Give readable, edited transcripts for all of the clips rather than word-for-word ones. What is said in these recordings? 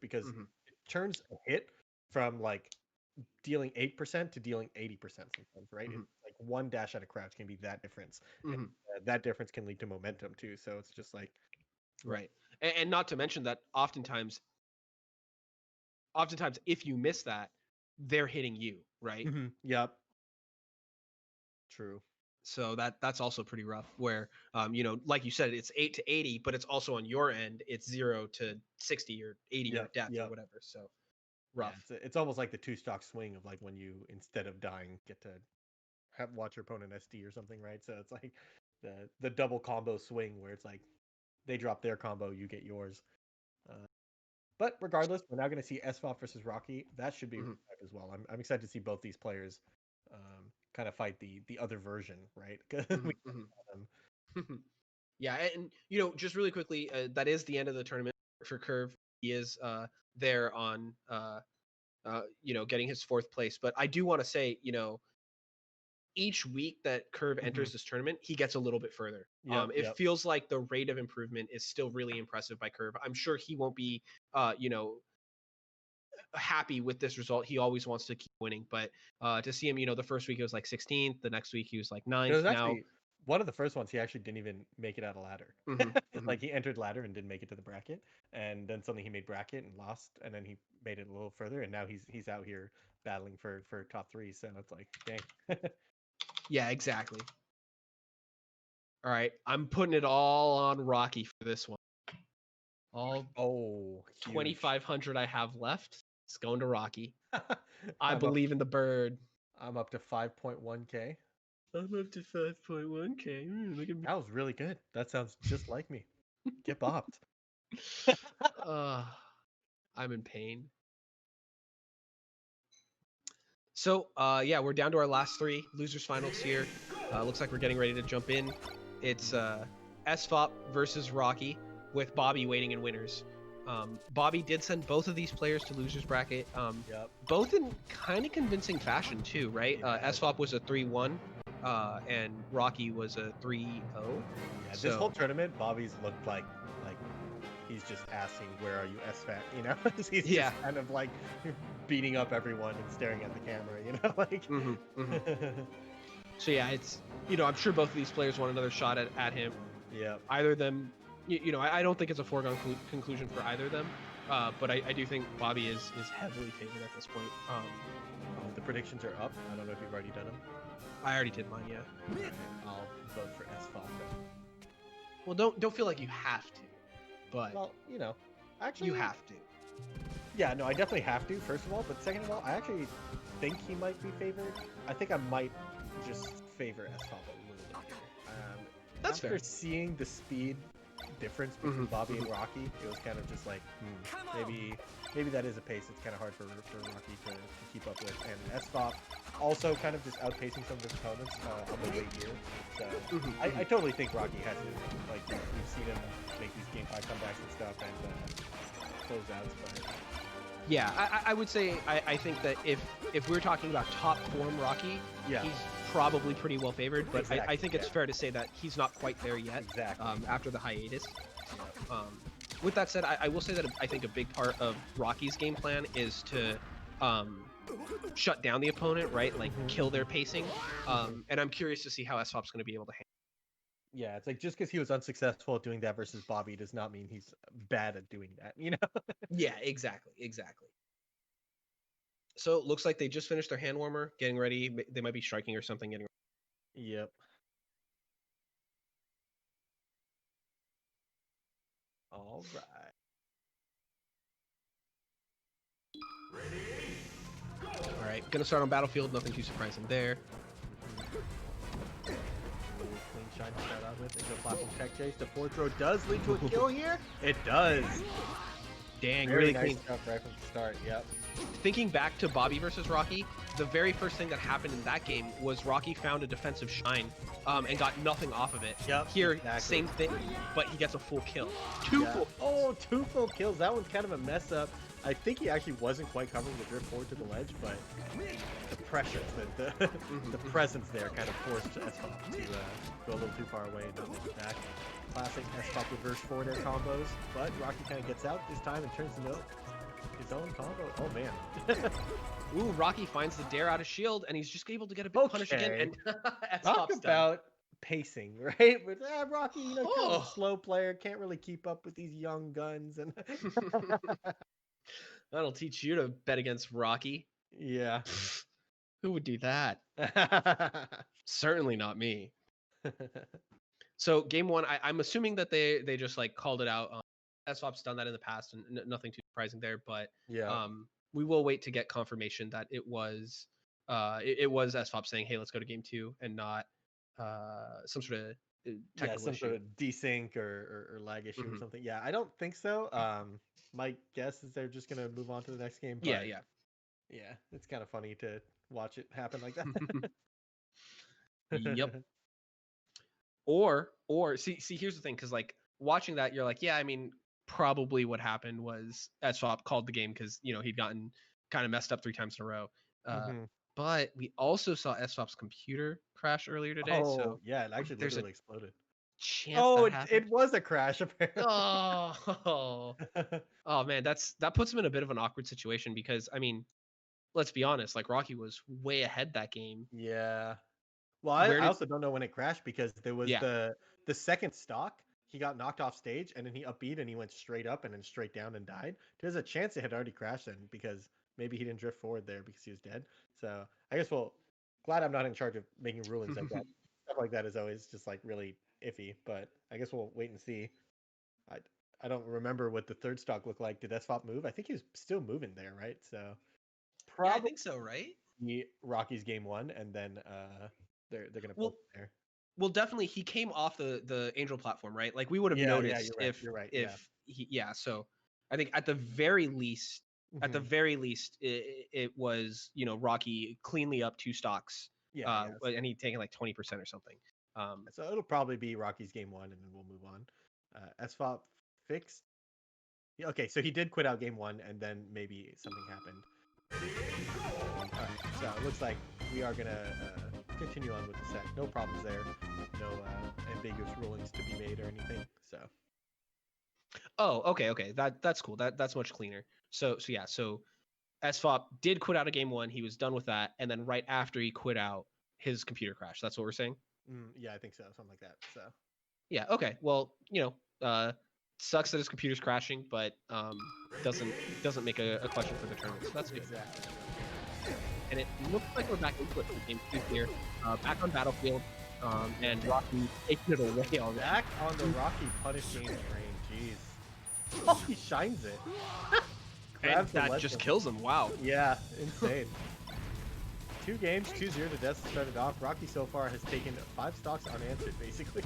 because it turns a hit from like dealing 8% to dealing 80% sometimes, right? It's like one dash out of crouch can be that difference. And, that difference can lead to momentum too. So it's just like right. And not to mention that oftentimes if you miss that, they're hitting you, right? Yep. True. So that's also pretty rough. Where like you said, it's 8 to 80, but it's also on your end, it's 0 to 60 or 80 or death or whatever. So rough. Yeah, it's almost like the 2-stock swing of like when you, instead of dying, get to watch your opponent SD or something, right? So it's like the double combo swing where it's like they drop their combo, you get yours. But regardless, we're now going to see SFOP versus Rocky. That should be as well. I'm excited to see both these players kind of fight the other version, right? Yeah, and just really quickly, that is the end of the tournament for Curve. He is there on getting his 4th place. But I do want to say, each week that Curve enters this tournament, he gets a little bit further. It feels like the rate of improvement is still really impressive by Curve. I'm sure he won't be, happy with this result. He always wants to keep winning, but to see him, the first week he was like 16th, the next week he was like 9th. It was actually one of the first ones he actually didn't even make it out of ladder. Like he entered ladder and didn't make it to the bracket, and then suddenly he made bracket and lost, and then he made it a little further, and now he's out here battling for top 3. So it's like, dang. Yeah, exactly. All right, I'm putting it all on Rocky for this one. All 2,500 I have left. It's going to Rocky. I believe in the bird. I'm up to 5.1K. I'm up to 5.1K. Look at me. That was really good. That sounds just like me. Get bopped. I'm in pain. So, we're down to our last 3 losers finals here. Looks like we're getting ready to jump in. It's SFOP versus Rocky with Bobby waiting in winners. Bobby did send both of these players to losers bracket. Both in kind of convincing fashion too, right? SFOP was a 3-1, and Rocky was a 3-0. Yeah, this whole tournament, Bobby's looked like he's just asking, "Where are you, SFAT?" He's just kind of like beating up everyone and staring at the camera, like. So yeah, it's I'm sure both of these players want another shot at him. Yeah. Either of them. I don't think it's a foregone conclusion for either of them, but I do think Bobby is heavily favored at this point. The predictions are up. I don't know if you've already done them. I already did mine, yeah. I'll vote for SFOP. Well, don't feel like you have to, but actually you have to. Yeah, no, I definitely have to. First of all, but second of all, I actually think he might be favored. I think I might just favor SFOP a little bit here. That's fair. After seeing the speed difference between Bobby and Rocky, it was kind of just like, maybe that is a pace it's kind of hard for Rocky to keep up with. And SFOP also kind of just outpacing some of his opponents on the way here. So I totally think Rocky has it. Like, we've seen him make these game 5 comebacks and stuff and closeouts, but... Yeah, I would say I think that if we're talking about top form Rocky, he's probably pretty well favored, but I think it's fair to say that he's not quite there yet. After the hiatus. With that said, I will say that I think a big part of Rocky's game plan is to shut down the opponent, right? Like kill their pacing. And I'm curious to see how SFOP's going to be able to handle. Yeah, it's like just because he was unsuccessful at doing that versus Bobby does not mean he's bad at doing that, Yeah, exactly. So it looks like they just finished their hand warmer, getting ready. They might be striking or something. Getting ready. Yep. All right. All right, gonna start on Battlefield. Nothing too surprising there. Clean shine to start out with. Into a platform tech chase. The fourth throw does lead to a kill here. It does. Dang, very really nice clean stuff right from the start. Yep. Thinking back to Bobby versus Rocky, the very first thing that happened in that game was Rocky found a defensive shine and got nothing off of it. Yep, Here, exactly. same thing, but he gets a full kill. Two full kills. That one's kind of a mess up. I think he actually wasn't quite covering the drift forward to the ledge, but the pressure, the presence there kind of forced SFOP to go a little too far away and not make it back. Classic SFOP reverse forward air combos, but Rocky kind of gets out this time and turns the note. his own combo. Oh man. Ooh, Rocky finds the dare out of shield, and he's just able to get a bit punished again. And talk about pacing, right? But Rocky, you know, kind of a slow player, can't really keep up with these young guns, and that'll teach you to bet against Rocky. Yeah. Who would do that? Certainly not me. So game one, I'm assuming that they just like called it out. SFOP's done that in the past, and nothing too surprising there. But yeah, we will wait to get confirmation that it was SFOP saying, "Hey, let's go to game two," and not some sort of technical issue. sort of desync or lag issue or something. Yeah, I don't think so. My guess is they're just gonna move on to the next game. But yeah. It's kind of funny to watch it happen like that. Yep. Or see, here's the thing, because like watching that, you're like, yeah, I mean, probably what happened was SFOP called the game because, you know, he'd gotten kind of messed up 3 times in a row. But we also saw SFOP's computer crash earlier today. Oh, so yeah, it actually literally exploded. Chance it was a crash apparently. Oh man, that puts him in a bit of an awkward situation because, I mean, let's be honest, like Rocky was way ahead that game. Yeah. Well, I also don't know when it crashed because there was the second stock. He got knocked off stage and then he upbeat and he went straight up and then straight down and died. There's a chance it had already crashed then because maybe he didn't drift forward there because he was dead. So I guess glad I'm not in charge of making rulings like that. Stuff like that is always just like really iffy, but I guess we'll wait and see. I don't remember what the third stock looked like. Did SFOP move? I think he was still moving there, right? So probably, yeah, I think so, right? Rocky's game one, and then they're gonna pull there. Well, definitely he came off the Angel platform, right? Like we would have noticed you're right. So I think at the very least, it was, you know, Rocky cleanly up 2 stocks. And he'd taken like 20% or something. So it'll probably be Rocky's game one, and then we'll move on. SFOP fixed. Yeah, okay, so he did quit out game one, and then maybe something happened. So it looks like we are gonna continue on with the set. No problems there. No ambiguous rulings to be made or anything. So. Oh, okay. That's cool. That's much cleaner. So SFOP did quit out of game one. He was done with that, and then right after he quit out, his computer crashed. That's what we're saying. Yeah, I think so. Something like that. So. Yeah. Okay. Well, you know, sucks that his computer's crashing, but doesn't make a question for the tournament. So that's good. Exactly. And it looks like we're back into it for game 2 here. Back on Battlefield, and Rocky taking it away already. Back on the Rocky punish game train. Jeez. Oh, he shines it. And that just kills him. Wow. Yeah, insane. 2 games, 2-0 to death started off. Rocky so far has taken 5 stocks unanswered, basically.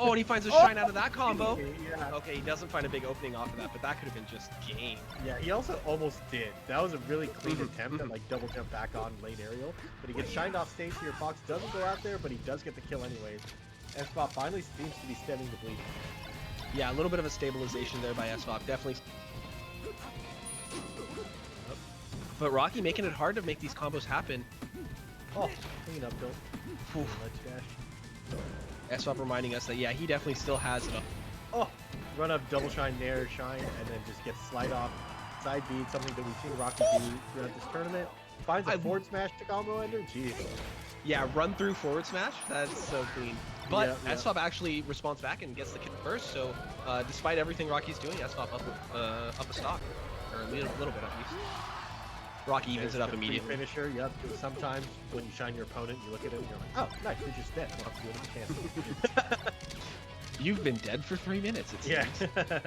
Oh, and he finds a shine out of that combo. Yeah. Okay, he doesn't find a big opening off of that, but that could have been just game. Yeah, he also almost did. That was a really clean attempt at like double jump back on late aerial, but he gets shined off stage here. Fox doesn't go out there, but he does get the kill anyways. SFOP finally seems to be stemming the bleeding. Yeah, a little bit of a stabilization there by SFOP, definitely. But Rocky making it hard to make these combos happen. Oh, clean up, Bill. SFOP reminding us that, yeah, he definitely still has it up. Oh, run up, double shine, nair shine, and then just gets slide off, side beat, something that we've seen Rocky do throughout this tournament. Finds a forward smash to combo ender. Jeez. Yeah, run through forward smash. That's so clean. But SFOP actually responds back and gets the kill first. So despite everything Rocky's doing, SFOP up a stock, or a little bit at least. Rocky evens it up immediately. Finisher, yep. Sometimes when you shine your opponent, you look at it and you're like, oh, nice, you're just dead. I don't have to do anything. You've been dead for 3 minutes, it seems. Yeah.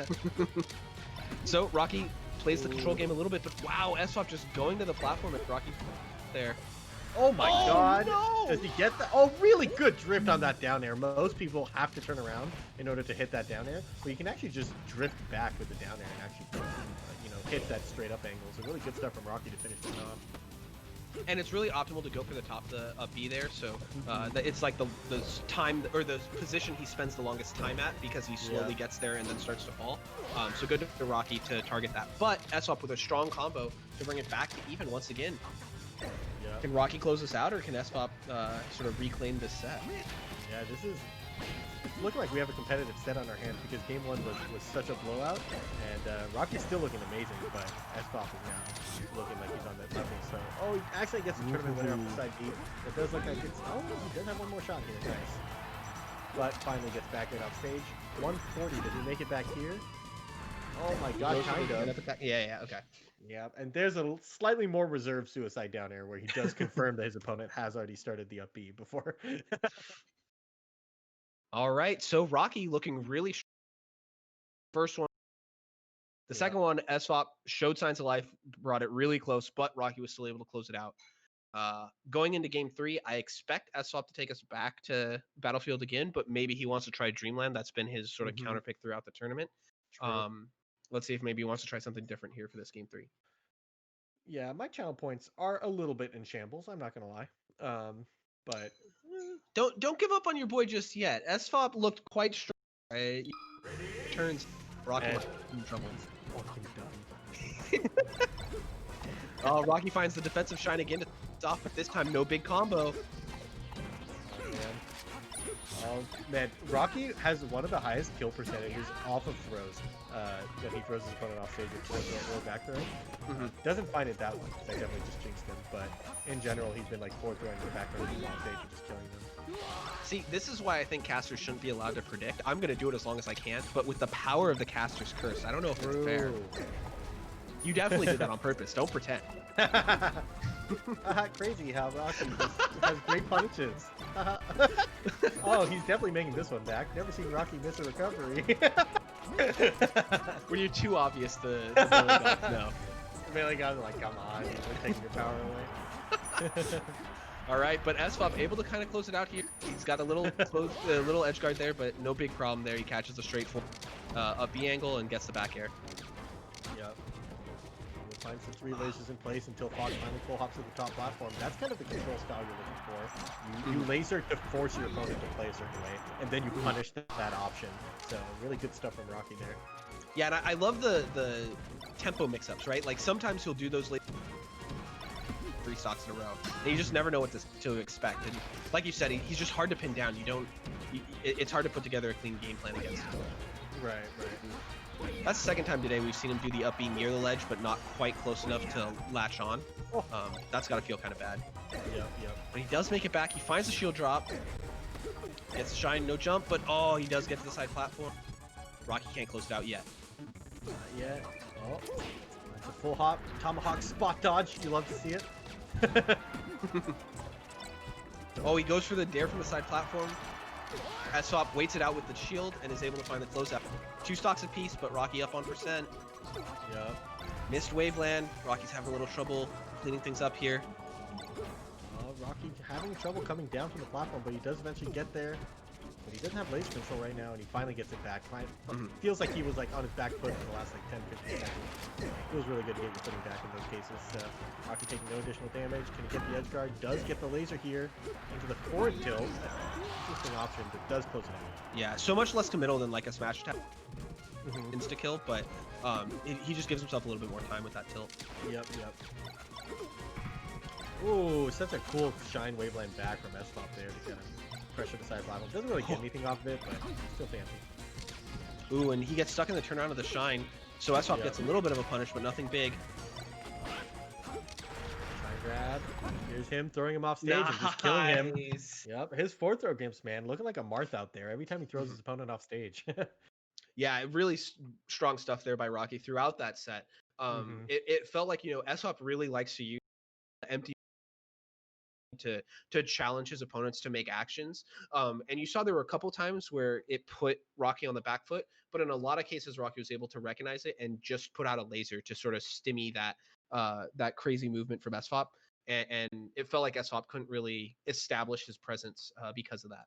So Rocky plays the control game a little bit, but wow, SFOP just going to the platform at Rocky there. Oh my god. No. Does he get that? Oh, really good drift on that down air. Most people have to turn around in order to hit that down air, but you can actually just drift back with the down air and actually hit that straight up angle. So really good stuff from Rocky to finish this off. And it's really optimal to go for the top of the up B there. So it's like the time or the position he spends the longest time at because he slowly gets there and then starts to fall. So good to Rocky to target that. But SFOP with a strong combo to bring it back to even once again. Yeah. Can Rocky close this out, or can SFOP sort of reclaim this set? Yeah, it's looking like we have a competitive set on our hands because game 1 was such a blowout, and Rocky's still looking amazing, but SFOP is now looking like he's on that level. So, he actually gets a tournament winner off the side B. It does look like it's, he does have one more shot here, nice. But finally gets back in off stage. 140, does he make it back here? Oh my god, kind of. Yeah, okay. Yeah, and there's a slightly more reserved suicide down air where he does confirm that his opponent has already started the up B before. All right, so Rocky looking really first one. The second one, SFOP showed signs of life, brought it really close, but Rocky was still able to close it out. Going into game 3, I expect SFOP to take us back to Battlefield again, but maybe he wants to try Dreamland. That's been his sort of counter pick throughout the tournament. Let's see if maybe he wants to try something different here for this game 3. Yeah, my channel points are a little bit in shambles. I'm not gonna lie, but don't give up on your boy just yet. SFOP looked quite strong. Right? Turns Rocky in trouble. Fucking done. Rocky finds the defensive shine again to stop, but this time no big combo. Man, Rocky has one of the highest kill percentages off of throws. When he throws his opponent off stage with forward or back throw. Doesn't find it that one, because I definitely just jinxed him. But in general, he's been like forward throwing the back throw off stage and just killing them. See, this is why I think casters shouldn't be allowed to predict. I'm going to do it as long as I can, but with the power of the caster's curse, I don't know if it's fair. You definitely did that on purpose. Don't pretend. Crazy how Rocky has great punches. He's definitely making this one back. Never seen Rocky miss a recovery. When you're too obvious, the melee gods know. The melee gods are like, come on, we're taking your power away. All right, but SFOP able to kind of close it out here. He's got a little little edge guard there, but no big problem there. He catches a straight up B angle and gets the back air. Yep. Finds the 3 lasers in place until Falco finally full hops to the top platform. That's kind of the control style you're looking for. You laser to force your opponent to play a certain way, and then you punish that option. So really good stuff from Rocky there. Yeah, and I love the tempo mix-ups, right? Like sometimes he'll do those 3 stocks in a row, and you just never know what to expect. And like you said, he's just hard to pin down. It's hard to put together a clean game plan against him. Right. That's the second time today we've seen him do the up B near the ledge, but not quite close enough to latch on. That's got to feel kind of bad. Yep. But he does make it back. He finds the shield drop. Gets the shine, no jump, but he does get to the side platform. Rocky can't close it out yet. Not yet. That's a full hop. Tomahawk spot dodge. You love to see it. He goes for the dare from the side platform. SFOP waits it out with the shield and is able to find the closeout. 2 stocks apiece, but Rocky up on percent. Yep. Missed waveland. Rocky's having a little trouble cleaning things up here. Rocky having trouble coming down from the platform, but he does eventually get there. But he doesn't have laser control right now, and he finally gets it back. Feels like he was like on his back foot for the last like 10-15 seconds. It was really good to get your footing back in those cases. Rocky taking no additional damage. Can he get the edge guard? Does get the laser here into the forward tilt. Interesting option, but does close it out. Yeah, so much less to middle than like a smash attack. Insta kill, but he just gives himself a little bit more time with that tilt. Yep. Ooh, such a cool shine waveland back from SFOP there to kind of pressure the side platform. Doesn't really get anything off of it, but still fancy. Ooh, and he gets stuck in the turnaround of the shine, so SFOP gets a little bit of a punish, but nothing big. Shine grab. Here's him throwing him off stage and just killing him. Yep, his 4th throw gimps, man, looking like a Marth out there every time he throws his opponent off stage. Yeah, really strong stuff there by Rocky throughout that set. It felt like, SFOP really likes to use empty to challenge his opponents to make actions. And you saw there were a couple times where it put Rocky on the back foot, but in a lot of cases, Rocky was able to recognize it and just put out a laser to sort of stimmy that crazy movement from SFOP. And it felt like SFOP couldn't really establish his presence because of that.